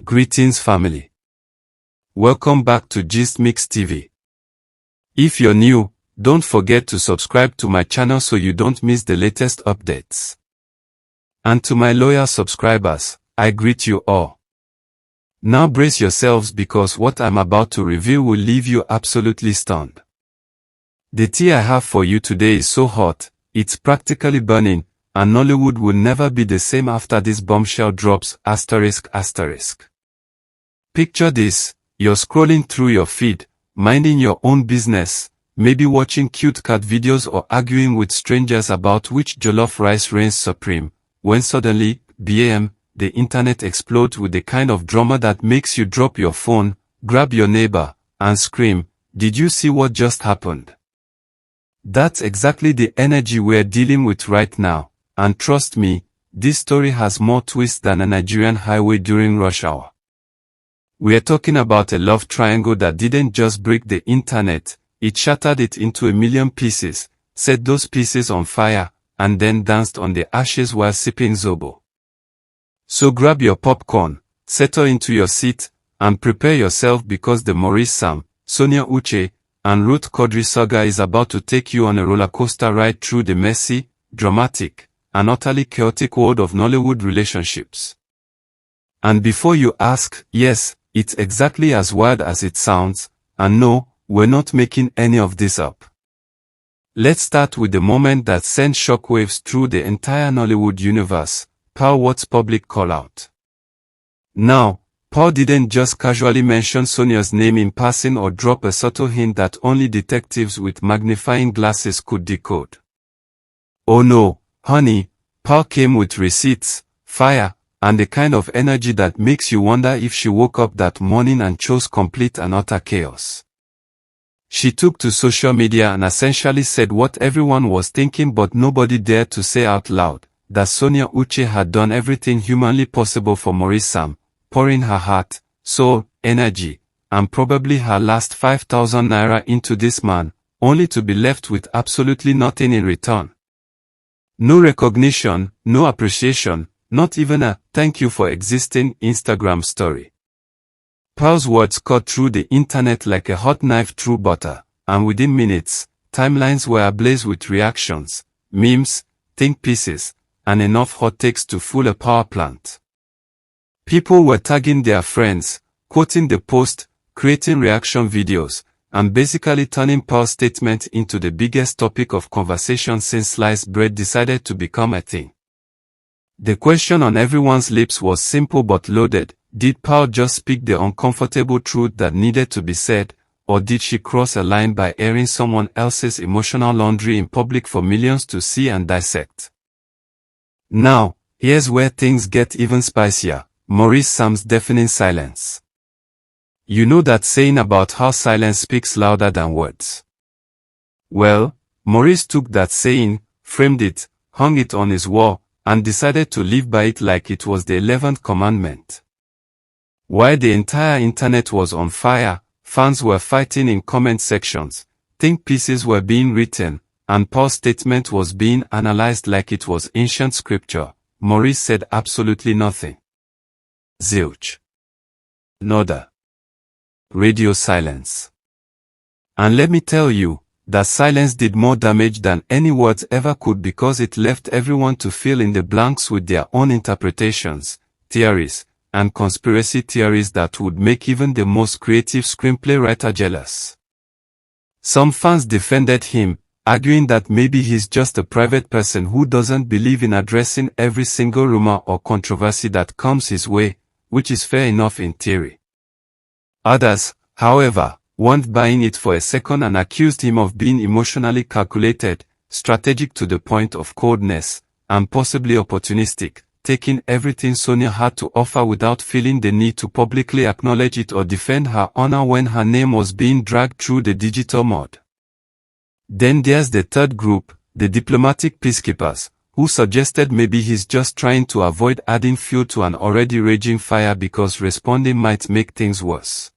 Greetings family. Welcome back to Gist Mix TV. If you're new, don't forget to subscribe to my channel so you don't miss the latest updates. And to my loyal subscribers, I greet you all. Now brace yourselves because what I'm about to reveal will leave you absolutely stunned. The tea I have for you today is so hot, it's practically burning, and Nollywood will never be the same after this bombshell drops, ****. Picture this, you're scrolling through your feed, minding your own business, maybe watching cute cat videos or arguing with strangers about which jollof rice reigns supreme, when suddenly, bam, the internet explodes with the kind of drama that makes you drop your phone, grab your neighbor, and scream, "Did you see what just happened?" That's exactly the energy we're dealing with right now, and trust me, this story has more twists than a Nigerian highway during rush hour. We're talking about a love triangle that didn't just break the internet, it shattered it into a million pieces, set those pieces on fire, and then danced on the ashes while sipping zobo. So grab your popcorn, settle into your seat, and prepare yourself because the Maurice, Sonia UCHE, and Ruth Codri saga is about to take you on a roller coaster ride through the messy, dramatic, and utterly chaotic world of Nollywood relationships. And before you ask, yes, it's exactly as wild as it sounds, and no, we're not making any of this up. Let's start with the moment that sent shockwaves through the entire Nollywood universe, Paul Watts' public call-out. Now, Paul didn't just casually mention Sonia's name in passing or drop a subtle hint that only detectives with magnifying glasses could decode. Oh no, honey, Paul came with receipts, fire, and the kind of energy that makes you wonder if she woke up that morning and chose complete and utter chaos. She took to social media and essentially said what everyone was thinking but nobody dared to say out loud, that Sonia UCHE had done everything humanly possible for Maurice, pouring her heart, soul, energy, and probably her last 5,000 naira into this man, only to be left with absolutely nothing in return. No recognition, no appreciation, not even a "thank you for existing" Instagram story. Paul's words cut through the internet like a hot knife through butter, and within minutes, timelines were ablaze with reactions, memes, think pieces, and enough hot takes to fuel a power plant. People were tagging their friends, quoting the post, creating reaction videos, and basically turning Paul's statement into the biggest topic of conversation since sliced bread decided to become a thing. The question on everyone's lips was simple but loaded: did Paul just speak the uncomfortable truth that needed to be said, or did she cross a line by airing someone else's emotional laundry in public for millions to see and dissect? Now, here's where things get even spicier: Maurice's deafening silence. You know that saying about how silence speaks louder than words? Well, Maurice took that saying, framed it, hung it on his wall, and decided to live by it like it was the 11th commandment. While the entire internet was on fire, fans were fighting in comment sections, think pieces were being written, and Paul's statement was being analyzed like it was ancient scripture, Maurice said absolutely nothing. Zilch. Nada. Radio silence. And let me tell you, that silence did more damage than any words ever could because it left everyone to fill in the blanks with their own interpretations, theories, and conspiracy theories that would make even the most creative screenplay writer jealous. Some fans defended him, arguing that maybe he's just a private person who doesn't believe in addressing every single rumor or controversy that comes his way, which is fair enough in theory. Others, however, weren't buying it for a second and accused him of being emotionally calculated, strategic to the point of coldness, and possibly opportunistic, taking everything Sonia had to offer without feeling the need to publicly acknowledge it or defend her honor when her name was being dragged through the digital mud. Then there's the third group, the diplomatic peacekeepers, who suggested maybe he's just trying to avoid adding fuel to an already raging fire because responding might make things worse.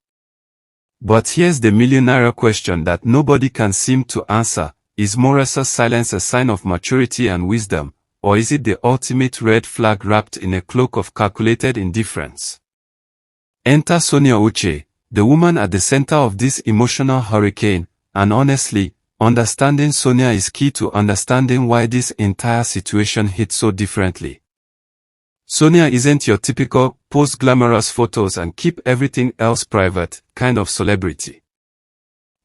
But here's the millionaire question that nobody can seem to answer: is Maurice's silence a sign of maturity and wisdom, or is it the ultimate red flag wrapped in a cloak of calculated indifference? Enter Sonia UCHE, the woman at the center of this emotional hurricane, and honestly, understanding Sonia is key to understanding why this entire situation hit so differently. Sonia isn't your typical, post glamorous photos and keep everything else private, kind of celebrity.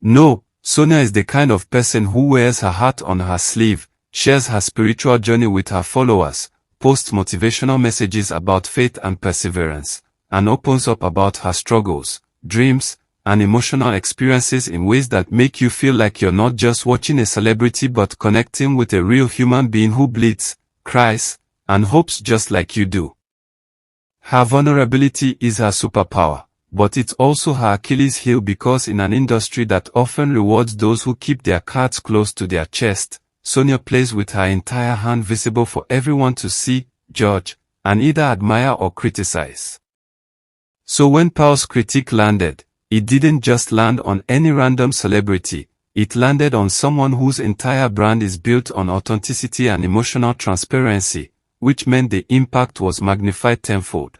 No, Sonia is the kind of person who wears her heart on her sleeve, shares her spiritual journey with her followers, posts motivational messages about faith and perseverance, and opens up about her struggles, dreams, and emotional experiences in ways that make you feel like you're not just watching a celebrity but connecting with a real human being who bleeds, cries, and hopes just like you do. Her vulnerability is her superpower, but it's also her Achilles heel because in an industry that often rewards those who keep their cards close to their chest, Sonia plays with her entire hand visible for everyone to see, judge, and either admire or criticize. So when Pearl's critique landed, it didn't just land on any random celebrity, it landed on someone whose entire brand is built on authenticity and emotional transparency, which meant the impact was magnified tenfold.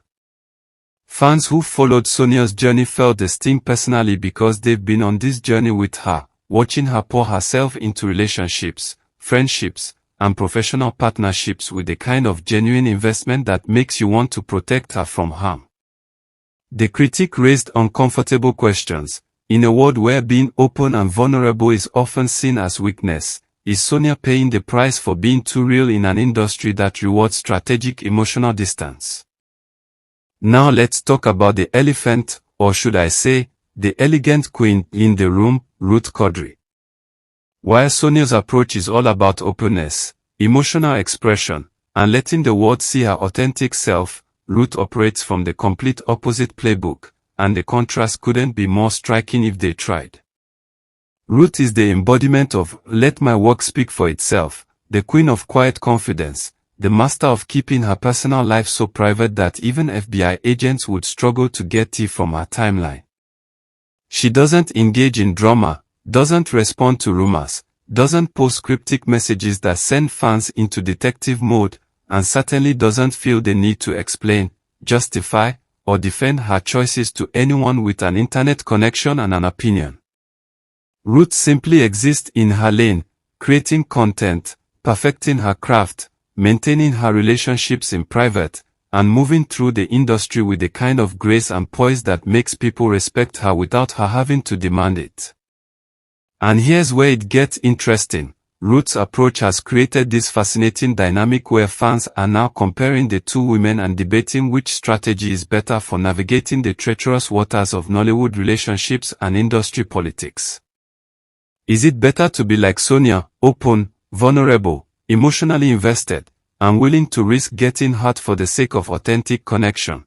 Fans who followed Sonia's journey felt the sting personally because they've been on this journey with her, watching her pour herself into relationships, friendships, and professional partnerships with the kind of genuine investment that makes you want to protect her from harm. The critique raised uncomfortable questions. In a world where being open and vulnerable is often seen as weakness, is Sonia paying the price for being too real in an industry that rewards strategic emotional distance? Now let's talk about the elephant, or should I say, the elegant queen in the room, Ruth Codri. While Sonia's approach is all about openness, emotional expression, and letting the world see her authentic self, Ruth operates from the complete opposite playbook, and the contrast couldn't be more striking if they tried. Ruth is the embodiment of "let my work speak for itself," the queen of quiet confidence, the master of keeping her personal life so private that even FBI agents would struggle to get tea from her timeline. She doesn't engage in drama, doesn't respond to rumors, doesn't post cryptic messages that send fans into detective mode, and certainly doesn't feel the need to explain, justify, or defend her choices to anyone with an internet connection and an opinion. Ruth simply exists in her lane, creating content, perfecting her craft, maintaining her relationships in private, and moving through the industry with the kind of grace and poise that makes people respect her without her having to demand it. And here's where it gets interesting. Ruth's approach has created this fascinating dynamic where fans are now comparing the two women and debating which strategy is better for navigating the treacherous waters of Nollywood relationships and industry politics. Is it better to be like Sonia, open, vulnerable, emotionally invested, and willing to risk getting hurt for the sake of authentic connection?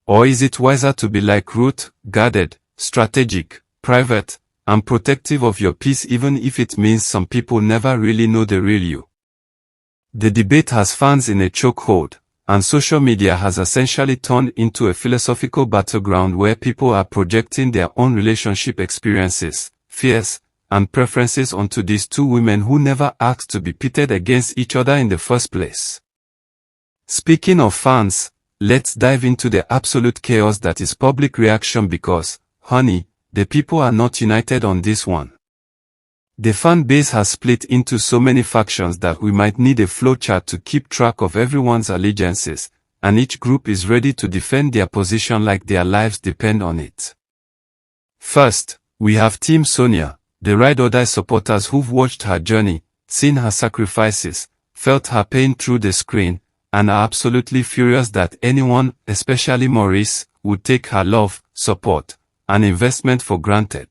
Or is it wiser to be like Ruth, guarded, strategic, private, and protective of your peace even if it means some people never really know the real you? The debate has fans in a chokehold, and social media has essentially turned into a philosophical battleground where people are projecting their own relationship experiences, fears, and preferences onto these two women who never asked to be pitted against each other in the first place. Speaking of fans, let's dive into the absolute chaos that is public reaction because, honey, the people are not united on this one. The fan base has split into so many factions that we might need a flowchart to keep track of everyone's allegiances, and each group is ready to defend their position like their lives depend on it. First, we have Team Sonia, the ride-or-die supporters who've watched her journey, seen her sacrifices, felt her pain through the screen, and are absolutely furious that anyone, especially Maurice, would take her love, support, and investment for granted.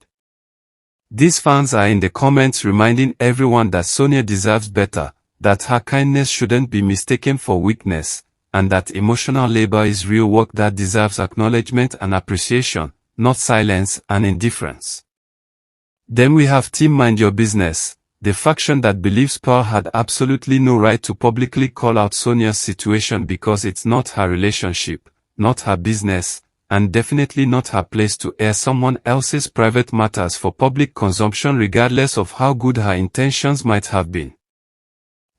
These fans are in the comments reminding everyone that Sonia deserves better, that her kindness shouldn't be mistaken for weakness, and that emotional labor is real work that deserves acknowledgement and appreciation, not silence and indifference. Then we have Team Mind Your Business, the faction that believes Pearl had absolutely no right to publicly call out Sonia's situation because it's not her relationship, not her business, and definitely not her place to air someone else's private matters for public consumption regardless of how good her intentions might have been.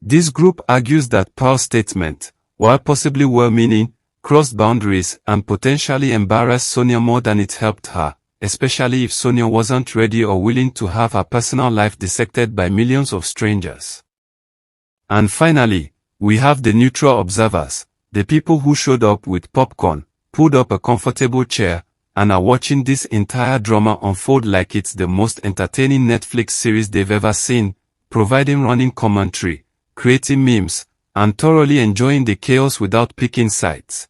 This group argues that Pearl's statement, while possibly well-meaning, crossed boundaries, and potentially embarrassed Sonia more than it helped her, especially if Sonia wasn't ready or willing to have her personal life dissected by millions of strangers. And finally, we have the neutral observers, the people who showed up with popcorn, pulled up a comfortable chair, and are watching this entire drama unfold like it's the most entertaining Netflix series they've ever seen, providing running commentary, creating memes, and thoroughly enjoying the chaos without picking sides.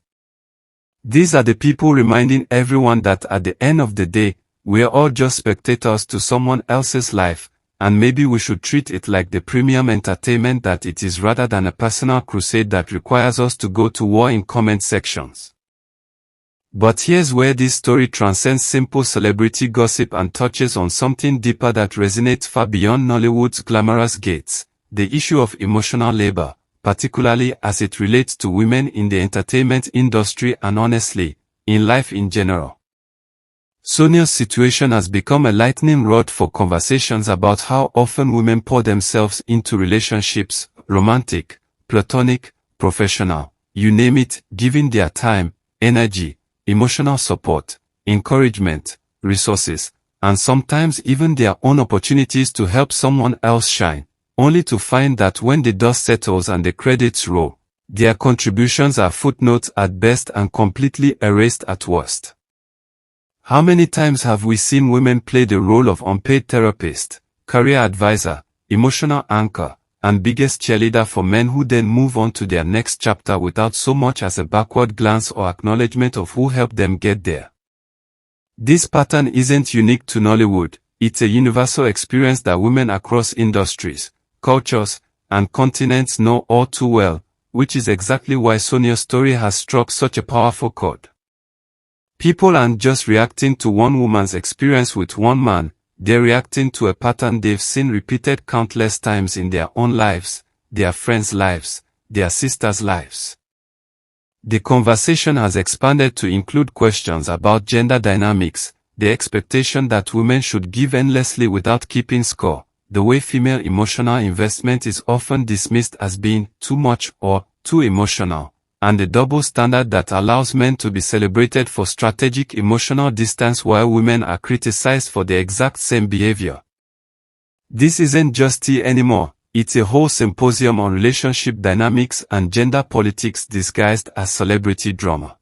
These are the people reminding everyone that at the end of the day, we're all just spectators to someone else's life, and maybe we should treat it like the premium entertainment that it is rather than a personal crusade that requires us to go to war in comment sections. But here's where this story transcends simple celebrity gossip and touches on something deeper that resonates far beyond Nollywood's glamorous gates, the issue of emotional labor, particularly as it relates to women in the entertainment industry and honestly, in life in general. Sonia's situation has become a lightning rod for conversations about how often women pour themselves into relationships, romantic, platonic, professional, you name it, giving their time, energy, emotional support, encouragement, resources, and sometimes even their own opportunities to help someone else shine, only to find that when the dust settles and the credits roll, their contributions are footnotes at best and completely erased at worst. How many times have we seen women play the role of unpaid therapist, career advisor, emotional anchor, and biggest cheerleader for men who then move on to their next chapter without so much as a backward glance or acknowledgement of who helped them get there? This pattern isn't unique to Nollywood, it's a universal experience that women across industries, cultures, and continents know all too well, which is exactly why Sonia's story has struck such a powerful chord. People aren't just reacting to one woman's experience with one man, they're reacting to a pattern they've seen repeated countless times in their own lives, their friends' lives, their sisters' lives. The conversation has expanded to include questions about gender dynamics, the expectation that women should give endlessly without keeping score, the way female emotional investment is often dismissed as being too much or too emotional, and the double standard that allows men to be celebrated for strategic emotional distance while women are criticized for the exact same behavior. This isn't just tea anymore, it's a whole symposium on relationship dynamics and gender politics disguised as celebrity drama.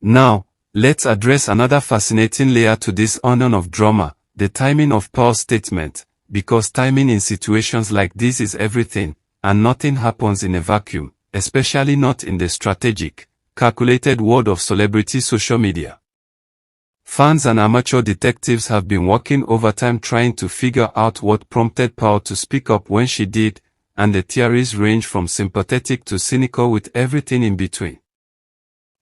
Now, let's address another fascinating layer to this onion of drama, the timing of Paul's statement, because timing in situations like this is everything, and nothing happens in a vacuum, especially not in the strategic, calculated world of celebrity social media. Fans and amateur detectives have been working overtime trying to figure out what prompted Paul to speak up when she did, and the theories range from sympathetic to cynical with everything in between.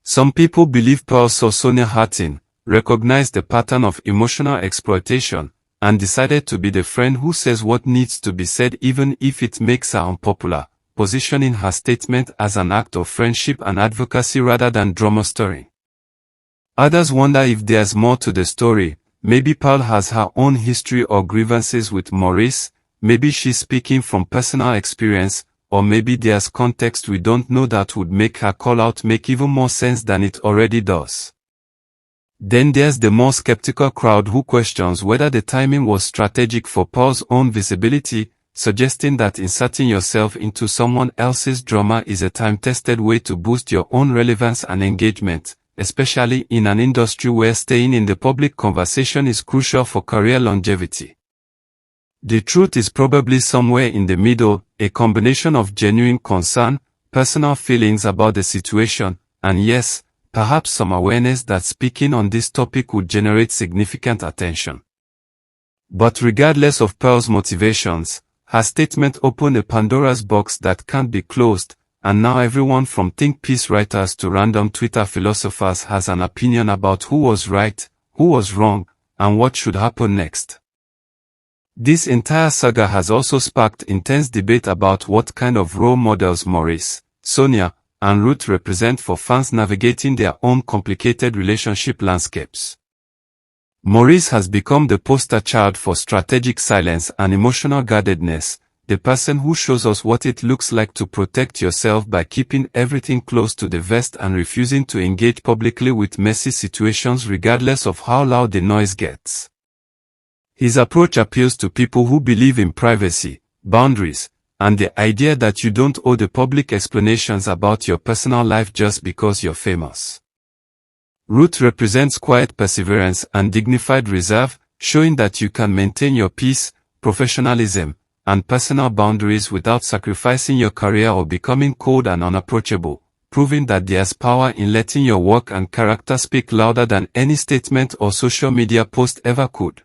Some people believe Paul saw Sonia hurting, recognized the pattern of emotional exploitation, and decided to be the friend who says what needs to be said even if it makes her unpopular, positioning her statement as an act of friendship and advocacy rather than drama stirring. Others wonder if there's more to the story, maybe Pearl has her own history or grievances with Maurice, maybe she's speaking from personal experience, or maybe there's context we don't know that would make her call out make even more sense than it already does. Then there's the more skeptical crowd who questions whether the timing was strategic for Paul's own visibility, suggesting that inserting yourself into someone else's drama is a time-tested way to boost your own relevance and engagement, especially in an industry where staying in the public conversation is crucial for career longevity. The truth is probably somewhere in the middle, a combination of genuine concern, personal feelings about the situation, and yes, perhaps some awareness that speaking on this topic would generate significant attention. But regardless of Pearl's motivations, her statement opened a Pandora's box that can't be closed, and now everyone from think piece writers to random Twitter philosophers has an opinion about who was right, who was wrong, and what should happen next. This entire saga has also sparked intense debate about what kind of role models Maurice, Sonia, and Ruth represent for fans navigating their own complicated relationship landscapes. Maurice has become the poster child for strategic silence and emotional guardedness, the person who shows us what it looks like to protect yourself by keeping everything close to the vest and refusing to engage publicly with messy situations regardless of how loud the noise gets. His approach appeals to people who believe in privacy, boundaries, and the idea that you don't owe the public explanations about your personal life just because you're famous. Ruth represents quiet perseverance and dignified reserve, showing that you can maintain your peace, professionalism, and personal boundaries without sacrificing your career or becoming cold and unapproachable, proving that there's power in letting your work and character speak louder than any statement or social media post ever could.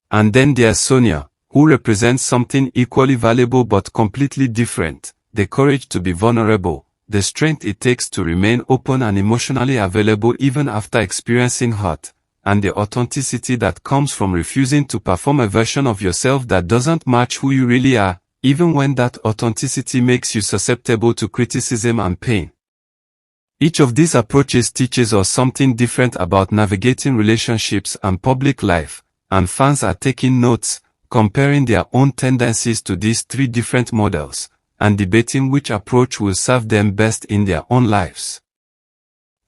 And then there's Sonia, who represents something equally valuable but completely different: the courage to be vulnerable, the strength it takes to remain open and emotionally available even after experiencing hurt, and the authenticity that comes from refusing to perform a version of yourself that doesn't match who you really are, even when that authenticity makes you susceptible to criticism and pain. Each of these approaches teaches us something different about navigating relationships and public life, and fans are taking notes, comparing their own tendencies to these three different models, and debating which approach will serve them best in their own lives.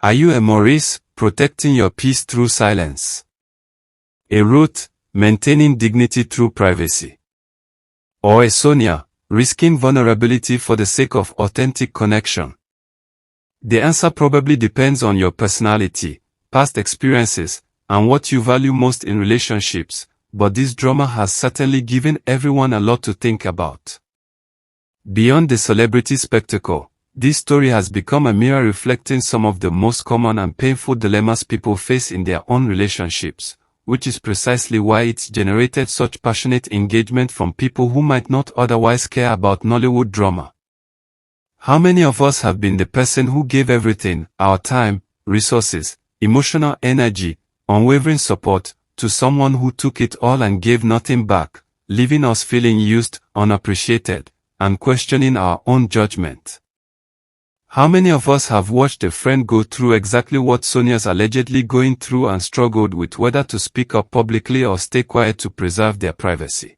Are you a Maurice, protecting your peace through silence? A Ruth, maintaining dignity through privacy? Or a Sonia, risking vulnerability for the sake of authentic connection? The answer probably depends on your personality, past experiences, and what you value most in relationships, but this drama has certainly given everyone a lot to think about. Beyond the celebrity spectacle, this story has become a mirror reflecting some of the most common and painful dilemmas people face in their own relationships, which is precisely why it's generated such passionate engagement from people who might not otherwise care about Nollywood drama. How many of us have been the person who gave everything, our time, resources, emotional energy, unwavering support, to someone who took it all and gave nothing back, leaving us feeling used, unappreciated, and questioning our own judgment? How many of us have watched a friend go through exactly what Sonia's allegedly going through and struggled with whether to speak up publicly or stay quiet to preserve their privacy?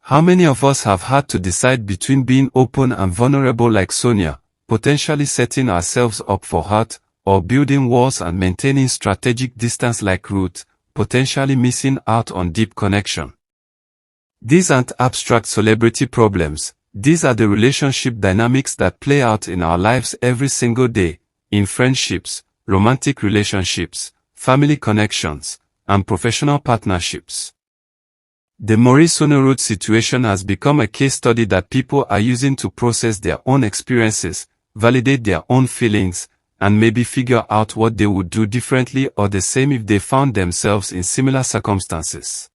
How many of us have had to decide between being open and vulnerable like Sonia, potentially setting ourselves up for hurt, or building walls and maintaining strategic distance like Ruth, potentially missing out on deep connection? These aren't abstract celebrity problems. These are the relationship dynamics that play out in our lives every single day, in friendships, romantic relationships, family connections, and professional partnerships. The Maurice Ruth situation has become a case study that people are using to process their own experiences, validate their own feelings, and maybe figure out what they would do differently or the same if they found themselves in similar circumstances.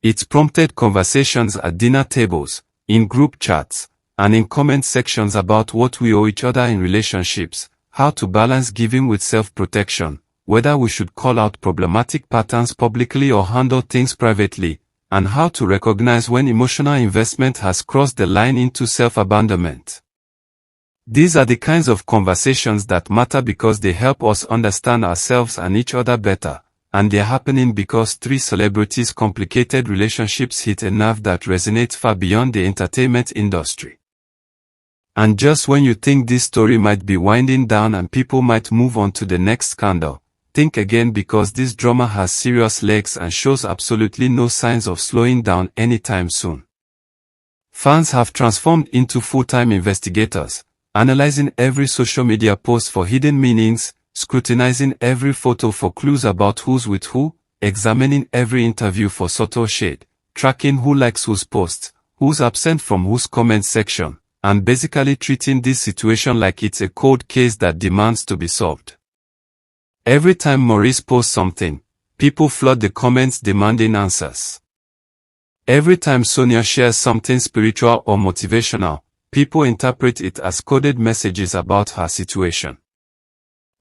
It's prompted conversations at dinner tables, in group chats, and in comment sections about what we owe each other in relationships, how to balance giving with self-protection, whether we should call out problematic patterns publicly or handle things privately, and how to recognize when emotional investment has crossed the line into self-abandonment. These are the kinds of conversations that matter because they help us understand ourselves and each other better, and they're happening because three celebrities' complicated relationships hit a nerve that resonates far beyond the entertainment industry. And just when you think this story might be winding down and people might move on to the next scandal, think again because this drama has serious legs and shows absolutely no signs of slowing down anytime soon. Fans have transformed into full-time investigators, analyzing every social media post for hidden meanings, scrutinizing every photo for clues about who's with who, examining every interview for subtle shade, tracking who likes whose posts, who's absent from whose comment section, and basically treating this situation like it's a cold case that demands to be solved. Every time Maurice posts something, people flood the comments demanding answers. Every time Sonia shares something spiritual or motivational, people interpret it as coded messages about her situation.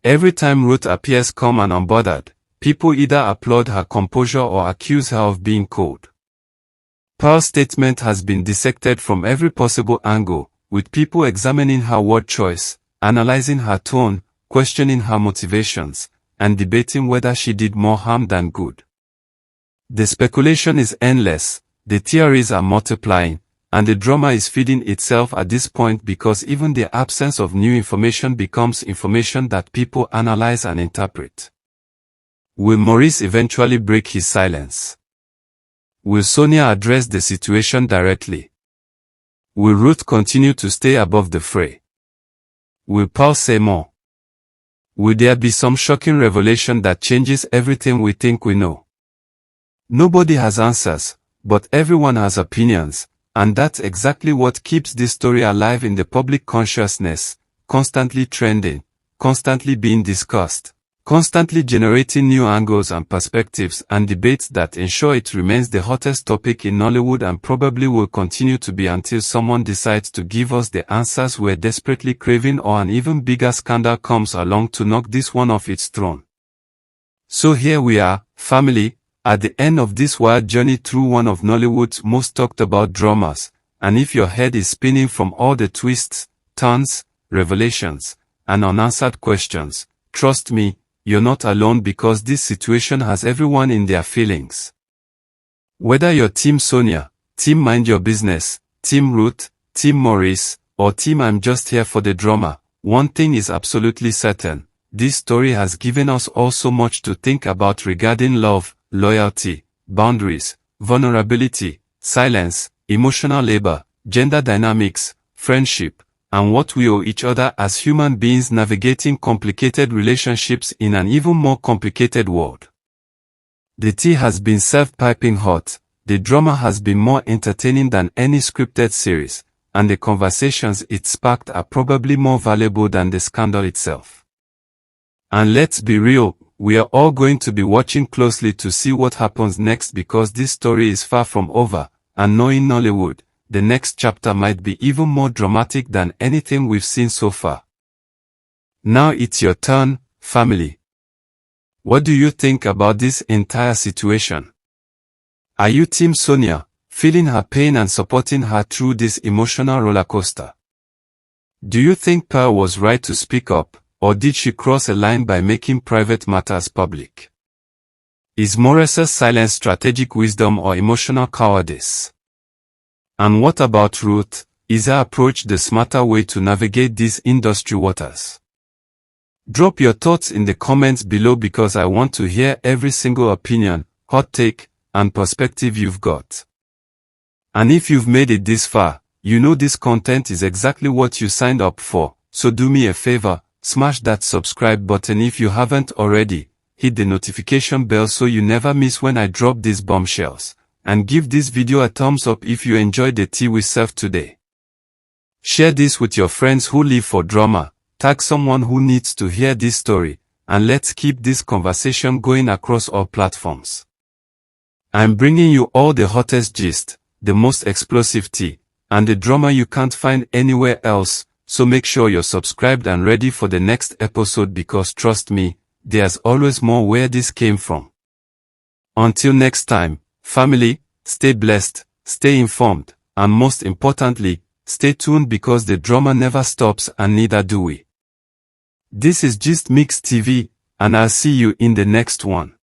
Every time Ruth appears calm and unbothered, people either applaud her composure or accuse her of being cold. Pearl's statement has been dissected from every possible angle, with people examining her word choice, analyzing her tone, questioning her motivations, and debating whether she did more harm than good. The speculation is endless, the theories are multiplying, and the drama is feeding itself at this point because even the absence of new information becomes information that people analyze and interpret. Will Maurice eventually break his silence? Will Sonia address the situation directly? Will Ruth continue to stay above the fray? Will Paul say more? Will there be some shocking revelation that changes everything we think we know? Nobody has answers, but everyone has opinions, and that's exactly what keeps this story alive in the public consciousness, constantly trending, constantly being discussed, constantly generating new angles and perspectives and debates that ensure it remains the hottest topic in Nollywood and probably will continue to be until someone decides to give us the answers we're desperately craving or an even bigger scandal comes along to knock this one off its throne. So here we are, family, at the end of this wild journey through one of Nollywood's most talked about dramas, and if your head is spinning from all the twists, turns, revelations, and unanswered questions, trust me, you're not alone because this situation has everyone in their feelings. Whether you're Team Sonia, Team Mind Your Business, Team Ruth, Team Maurice, or Team I'm Just Here for the Drama, one thing is absolutely certain. This story has given us all so much to think about regarding love, loyalty, boundaries, vulnerability, silence, emotional labor, gender dynamics, friendship, and what we owe each other as human beings navigating complicated relationships in an even more complicated world. The tea has been served piping hot, the drama has been more entertaining than any scripted series, and the conversations it sparked are probably more valuable than the scandal itself. And let's be real, we are all going to be watching closely to see what happens next because this story is far from over, and knowing Nollywood, the next chapter might be even more dramatic than anything we've seen so far. Now it's your turn, family. What do you think about this entire situation? Are you Team Sonia, feeling her pain and supporting her through this emotional rollercoaster? Do you think Pearl was right to speak up, or did she cross a line by making private matters public? Is Maurice's silence strategic wisdom or emotional cowardice? And what about Ruth? Is her approach the smarter way to navigate these industry waters? Drop your thoughts in the comments below because I want to hear every single opinion, hot take, and perspective you've got. And if you've made it this far, you know this content is exactly what you signed up for, so do me a favor, smash that subscribe button if you haven't already, hit the notification bell so you never miss when I drop these bombshells. And give this video a thumbs up if you enjoyed the tea we served today. Share this with your friends who live for drama, tag someone who needs to hear this story, and let's keep this conversation going across all platforms. I'm bringing you all the hottest gist, the most explosive tea, and the drama you can't find anywhere else, so make sure you're subscribed and ready for the next episode because trust me, there's always more where this came from. Until next time, family, stay blessed, stay informed, and most importantly, stay tuned because the drama never stops and neither do we. This is Gist Mix TV, and I'll see you in the next one.